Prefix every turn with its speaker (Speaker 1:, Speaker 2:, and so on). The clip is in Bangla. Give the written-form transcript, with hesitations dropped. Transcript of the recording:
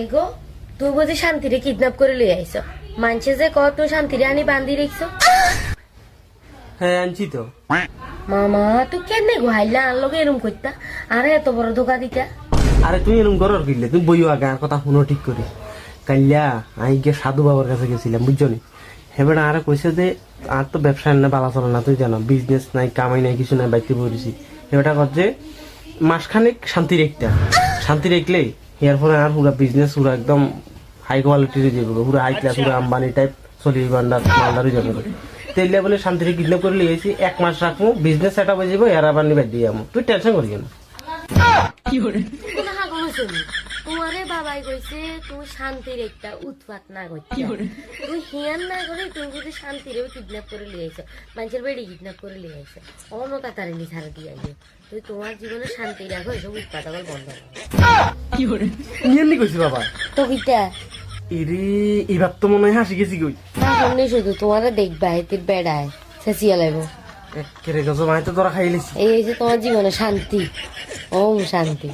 Speaker 1: এগো তুই বুঝি শান্তিরে কিডন্যাপ করে লই আইছ মানছে যে কত শান্তিরে আনি বান্ধি রেখছ
Speaker 2: হ্যাঁ আনছি তো।
Speaker 1: মামা তুই কেন ঘুহাইলা আনলোকে এরম করতা আরে এত বড় ধোকা দিতা
Speaker 2: আরে তুই এরকম করর কিনলে তুমি বইও আগে আর কথা শুনো ঠিক করে। কাইলা আমি গিয়ে সাধু বাবার কাছে গেছিলাম বুঝছো নি। হেবেটা আরে কইছে যে আর তো ব্যবসা না বালা চলে না তুই জানো বিজনেস নাই কামাই নাই কিছু নাই বাইতে পড়েছি। হেবেটা করছে মাসখানেক শান্তি রেখলে এর ফলে আর পুরো বিজনেস পুরো একদম হাই কোয়ালিটির দিয়ে দেবো পুরো হাই ক্লাস পুরো আম্বানি টাইপ চলি বান্ডার মালদারি যাবে তেলে বলে শান্তিরে কিডন্যাপ করে লিয়েছি 1 মাস রাখবো বিজনেস সেট আপ হয়ে যাবো এর আবার নিবে দিয়ে যাবো তুই টেনশন করিস না।
Speaker 1: তোমারে বাবাই কইছে তুমি শান্তির একটা উৎপাত না করতে তুই হিয়ান না করে তুমি যদি শান্তিরে কিডন্যাপ করে লিয়ে আইছো মানুষের বেড়ি কিডন্যাপ করে লিয়ে আইছো অন্য তাড়াতাড়ি ছাড়া দিয়ে আইবে তুই তোমার জীবনে শান্তি রাখো এসব উৎপাত আবার বন্ধ
Speaker 2: নিয়ে কইছি বাবা
Speaker 1: তো কিটা
Speaker 2: এরে এবার তো মনে হয় হাসি গেছি কই
Speaker 1: না শুধু তোমারে দেখবা এতির বেড়ায় চেঁচিয়া লাগবো
Speaker 2: কেরে গেছো মাই তো তোরা খাইলেছি
Speaker 1: এই যে তোমার জীবনে শান্তি ওম শান্তি।